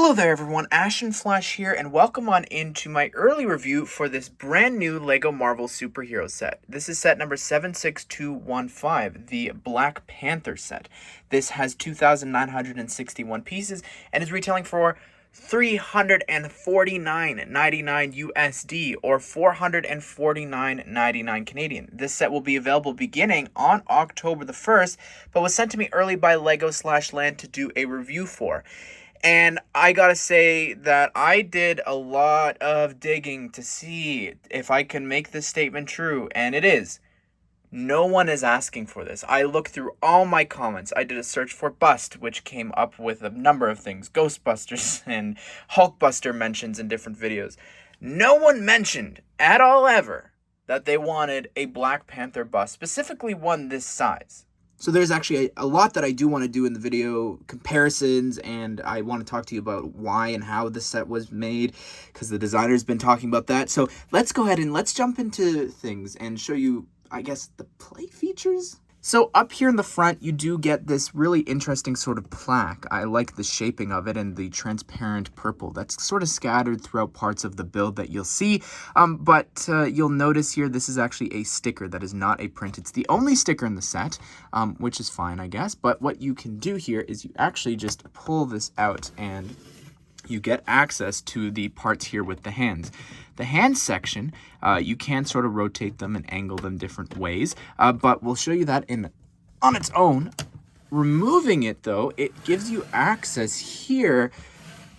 Hello there everyone, Ash and Flash here, and welcome on into my early review for this brand new LEGO Marvel superhero set. This is set number 76215, the Black Panther set. This has 2,961 pieces and is retailing for $349.99 USD or $449.99 Canadian. This set will be available beginning on October the 1st, but was sent to me early by LEGO/Land to do a review for. And I gotta say that I did a lot of digging to see if I can make this statement true, and it is. No one is asking for this. I looked through all my comments. I did a search for bust, which came up with a number of things. Ghostbusters and Hulkbuster mentions in different videos. No one mentioned at all ever that they wanted a Black Panther bust, specifically one this size. So there's actually a lot that I do want to do in the video, comparisons, and I want to talk to you about why and how this set was made, because the designer's been talking about that. So let's go ahead and let's jump into things and show you, I guess, the play features. So up here in the front, you do get this really interesting sort of plaque. I like the shaping of it and the transparent purple that's sort of scattered throughout parts of the build that you'll see. But you'll notice here, this is actually a sticker that is not a print. It's the only sticker in the set, which is fine, I guess. But what you can do here is you actually just pull this out and you get access to the parts here with the hands. The hand section, you can sort of rotate them and angle them different ways, but we'll show you that on its own. Removing it, though, it gives you access here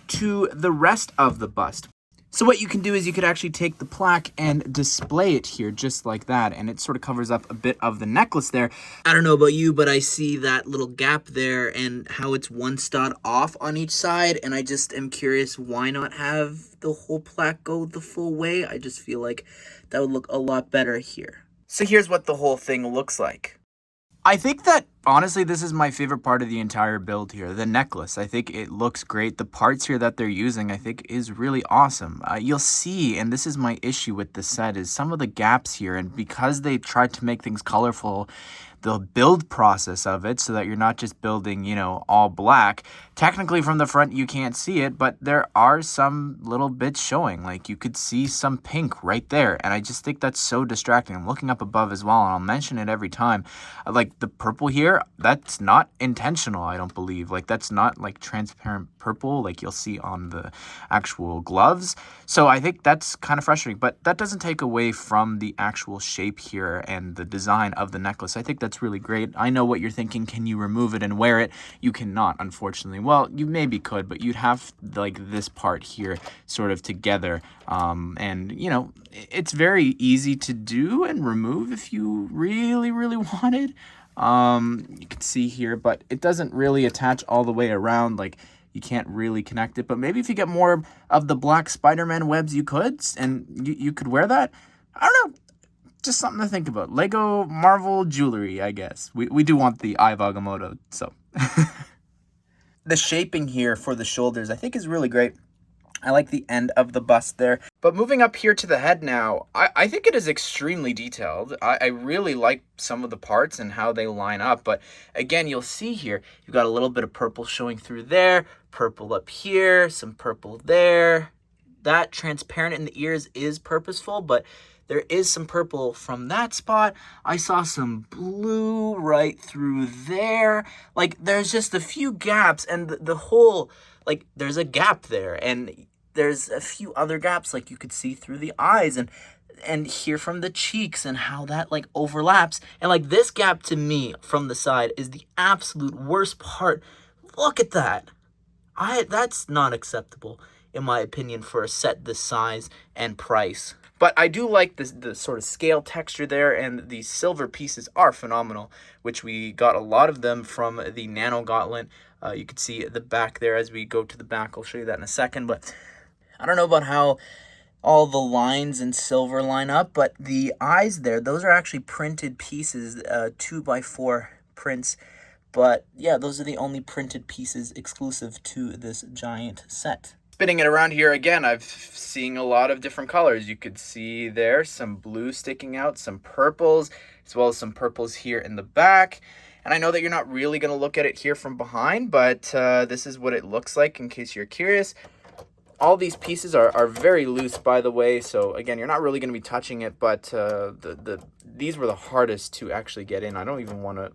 to the rest of the bust. So what you can do is you could actually take the plaque and display it here just like that, and it sort of covers up a bit of the necklace there. I don't know about you, but I see that little gap there and how it's one stud off on each side, and I just am curious, why not have the whole plaque go the full way? I just feel like that would look a lot better here. So here's what the whole thing looks like. I think that, honestly, this is my favorite part of the entire build here, the necklace. I think it looks great. The parts here that they're using, I think, is really awesome. You'll see, and this is my issue with the set, is some of the gaps here, and because they tried to make things colorful, the build process of it, so that you're not just building, you know, all black. Technically from the front you can't see it, but there are some little bits showing. Like you could see some pink right there, and I just think that's so distracting. I'm looking up above as well, and I'll mention it every time. Like the purple here, that's not intentional, I don't believe. Like that's not like transparent purple like you'll see on the actual gloves. So I think that's kind of frustrating, but that doesn't take away from the actual shape here and the design of the necklace. I think that's really great. I know what you're thinking. Can you remove it and wear it? You cannot, unfortunately. Well, you maybe could, but you'd have like this part here sort of together. And you know, it's very easy to do and remove if you really wanted. You can see here, but it doesn't really attach all the way around. Like you can't really connect it, but maybe if you get more of the black Spider-Man webs, you could, and you could wear that. I don't know. Just something to think about. Lego Marvel jewelry, I guess. We do want the Eye of Agamotto, so. The shaping here for the shoulders, I think, is really great. I like the end of the bust there. But moving up here to the head now, I think it is extremely detailed. I really like some of the parts and how they line up. But again, you'll see here, you've got a little bit of purple showing through there, purple up here, some purple there. That transparent in the ears is purposeful, but there is some purple from that spot. I saw some blue right through there. Like, there's just a few gaps, and the whole, like, there's a gap there, and there's a few other gaps, like you could see through the eyes, and here from the cheeks, and how that, like, overlaps. And, like, this gap to me from the side is the absolute worst part. Look at that. That's not acceptable, in my opinion, for a set this size and price. But I do like the sort of scale texture there, and the silver pieces are phenomenal, which we got a lot of them from the Nano Gauntlet. You can see the back there as we go to the back. I'll show you that in a second, but I don't know about how all the lines in silver line up, but the eyes there, those are actually printed pieces, 2x4 prints. But yeah, those are the only printed pieces exclusive to this giant set. Spinning it around here again, I've seen a lot of different colors. You could see there some blue sticking out, some purples, as well as some purples here in the back. And I know that you're not really going to look at it here from behind, but this is what it looks like in case you're curious. All these pieces are very loose, by the way, so again, you're not really going to be touching it, but these were the hardest to actually get in. I don't even want to,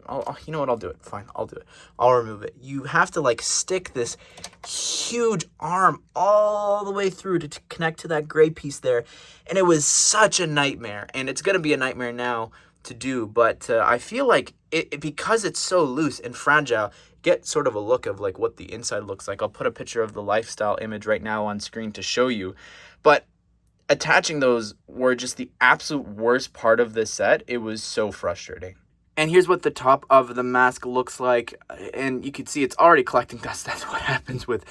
you know what, I'll do it. Fine, I'll do it. I'll remove it. You have to like stick this huge arm all the way through to connect to that gray piece there, and it was such a nightmare, and it's going to be a nightmare now to do, but I feel like because it's so loose and fragile, get sort of a look of like what the inside looks like. I'll put a picture of the lifestyle image right now on screen to show you, but attaching those were just the absolute worst part of this set. It was so frustrating. And here's what the top of the mask looks like, and you can see it's already collecting dust. That's what happens with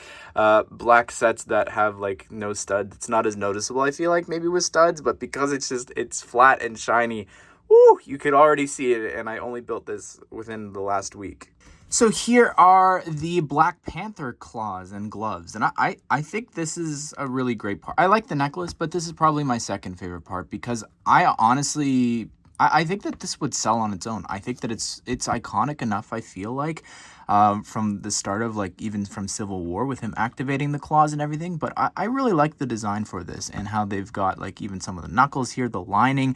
black sets that have like no studs. It's not as noticeable, I feel like, maybe with studs, but because it's flat and shiny, woo, you could already see it, and I only built this within the last week. So here are the Black Panther claws and gloves, and I think this is a really great part. I like the necklace, but this is probably my second favorite part because I honestly, I think that this would sell on its own. I think that it's iconic enough, I feel like, from the start of, like, even from Civil War with him activating the claws and everything. But I really like the design for this and how they've got, like, even some of the knuckles here, the lining,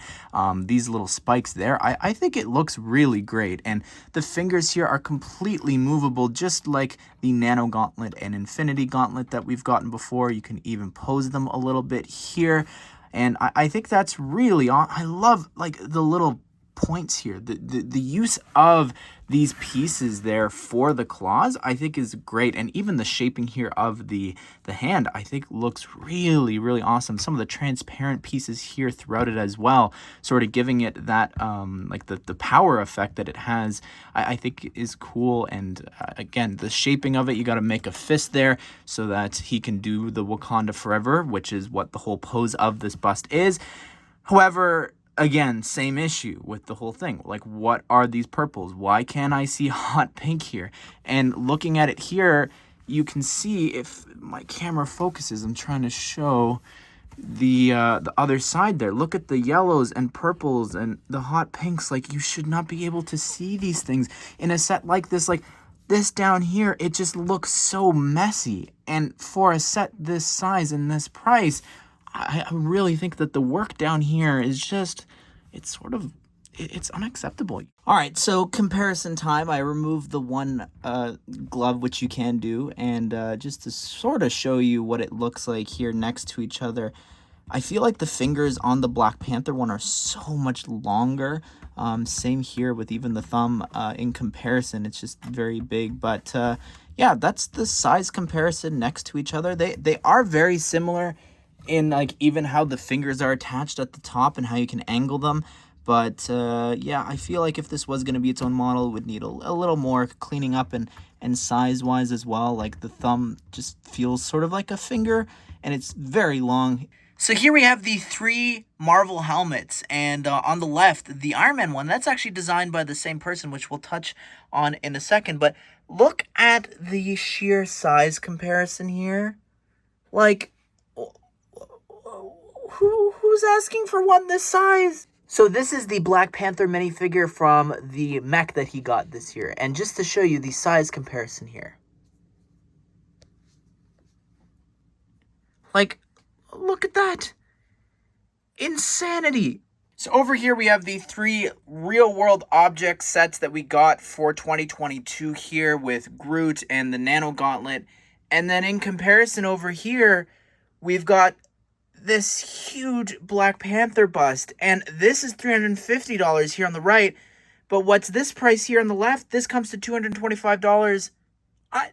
these little spikes there. I think it looks really great. And the fingers here are completely movable, just like the Nano Gauntlet and Infinity Gauntlet that we've gotten before. You can even pose them a little bit here. And I think that's really I love, like, the little points here. The use of these pieces there for the claws, I think, is great. And even the shaping here of the hand, I think, looks really, really awesome. Some of the transparent pieces here throughout it as well, sort of giving it that, like, the power effect that it has, I think is cool. And again, the shaping of it, you got to make a fist there so that he can do the Wakanda Forever, which is what the whole pose of this bust is. However, again, same issue with the whole thing. Like, what are these purples? Why can't I see hot pink here? And looking at it here, you can see, if my camera focuses, I'm trying to show the other side there. Look at the yellows and purples and the hot pinks. Like, you should not be able to see these things in a set like this. Like, this down here, it just looks so messy. And for a set this size and this price, I really think that the work down here is just, it's unacceptable. All right, so comparison time. I removed the one glove, which you can do, and just to sort of show you what it looks like here next to each other. I feel like the fingers on the Black Panther one are so much longer. Same here with even the thumb. In comparison, it's just very big. But yeah, that's the size comparison next to each other. They are very similar in, like, even how the fingers are attached at the top and how you can angle them. But yeah, I feel like if this was going to be its own model, it would need a little more cleaning up and size wise as well. Like, the thumb just feels sort of like a finger, and it's very long. So here we have the 3 Marvel helmets, and on the left, the Iron Man one, that's actually designed by the same person, which we'll touch on in a second. But look at the sheer size comparison here. Like, who's asking for one this size? So this is the Black Panther minifigure from the mech that he got this year. And just to show you the size comparison here. Like, look at that. Insanity. So over here we have the 3 real-world object sets that we got for 2022 here with Groot and the Nano Gauntlet. And then in comparison over here, we've got this huge Black Panther bust, and this is $350 here on the right, but what's this price here on the left? This comes to $225. I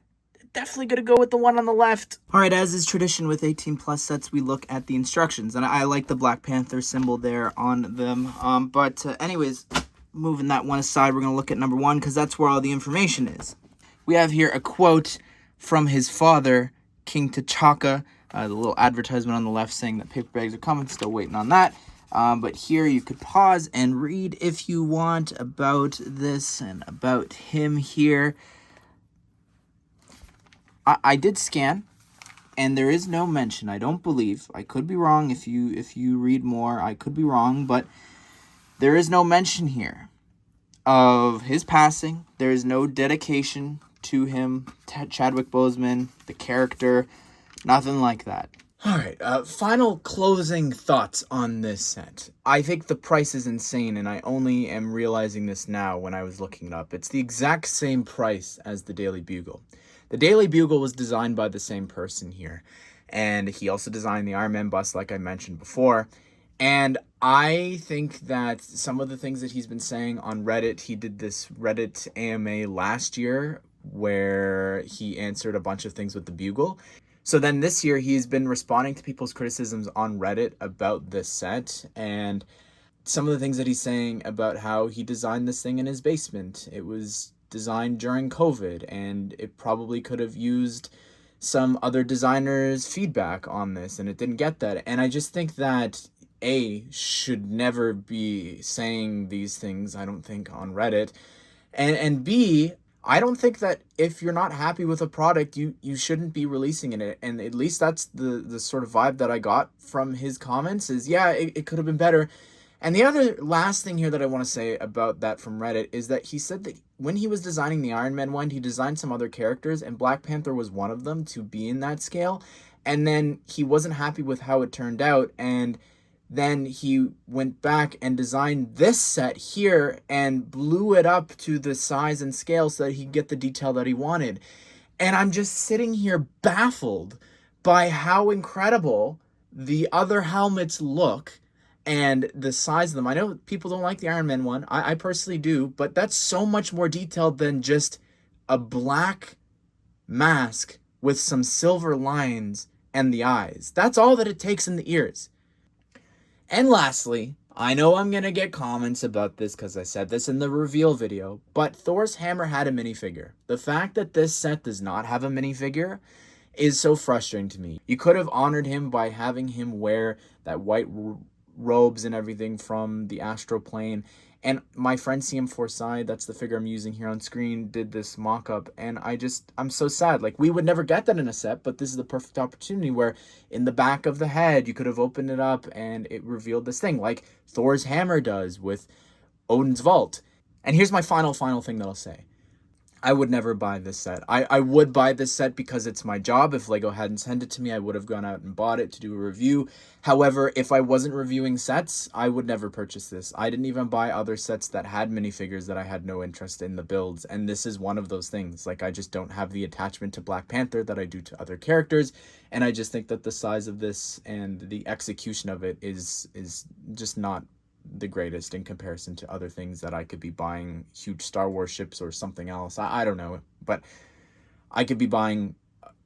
definitely gonna go with the one on the left. All right, as is tradition with 18 plus sets, we look at the instructions, and I like the Black Panther symbol there on them. But anyways, moving that one aside, we're gonna look at number 1 because that's where all the information is. We have here a quote from his father, King T'Chaka. The little advertisement on the left saying that paper bags are coming. Still waiting on that. But here you could pause and read if you want about this and about him here. I did scan, and there is no mention. I don't believe. I could be wrong. If you read more, I could be wrong. But there is no mention here of his passing. There is no dedication to him, Chadwick Boseman, the character, nothing like that. All right, final closing thoughts on this set. I think the price is insane, and I only am realizing this now when I was looking it up. It's the exact same price as the Daily Bugle. The Daily Bugle was designed by the same person here, and he also designed the Iron Man bust, like I mentioned before. And I think that some of the things that he's been saying on Reddit, he did this Reddit AMA last year where he answered a bunch of things with the Bugle. So then this year he's been responding to people's criticisms on Reddit about this set, and some of the things that he's saying about how he designed this thing in his basement. It was designed during COVID, and it probably could have used some other designers' feedback on this, and it didn't get that. And I just think that should never be saying these things, I don't think, on Reddit. And B, I don't think that if you're not happy with a product, you shouldn't be releasing it. And at least that's the sort of vibe that I got from his comments is, yeah, it could have been better. And the other last thing here that I want to say about that from Reddit is that he said that when he was designing the Iron Man one, he designed some other characters, and Black Panther was one of them to be in that scale. And then he wasn't happy with how it turned out, and then he went back and designed this set here and blew it up to the size and scale so that he could get the detail that he wanted. And I'm just sitting here baffled by how incredible the other helmets look and the size of them. I know people don't like the Iron Man one. I personally do, but that's so much more detailed than just a black mask with some silver lines and the eyes. That's all that it takes in the ears. And lastly, I know I'm going to get comments about this because I said this in the reveal video, but Thor's hammer had a minifigure. The fact that this set does not have a minifigure is so frustrating to me. You could have honored him by having him wear that white robes and everything from the astral plane. And my friend CM4Side, that's the figure I'm using here on screen, did this mock-up, and I'm so sad. Like, we would never get that in a set, but this is the perfect opportunity where in the back of the head, you could have opened it up and it revealed this thing, like Thor's hammer does with Odin's vault. And here's my final thing that I'll say. I would never buy this set. I would buy this set because it's my job. If Lego hadn't sent it to me, I would have gone out and bought it to do a review. However, if I wasn't reviewing sets, I would never purchase this. I didn't even buy other sets that had minifigures that I had no interest in the builds, and this is one of those things. Like, I just don't have the attachment to Black Panther that I do to other characters, and I just think that the size of this and the execution of it is just not the greatest in comparison to other things that I could be buying, huge Star Wars ships or something else. I don't know, but I could be buying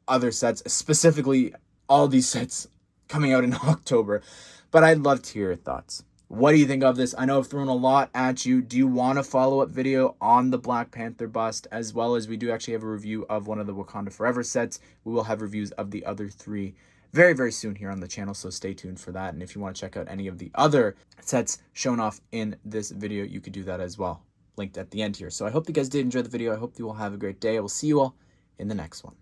other sets, specifically all these sets coming out in October. But I'd love to hear your thoughts. What do you think of this? I know I've thrown a lot at you. Do you want a follow-up video on the Black Panther bust, as well as we do actually have a review of one of the Wakanda Forever sets? We will have reviews of the other three very, very soon here on the channel, so stay tuned for that. And if you want to check out any of the other sets shown off in this video, you could do that as well, linked at the end here. So I hope you guys did enjoy the video. I hope you all have a great day. I will see you all in the next one.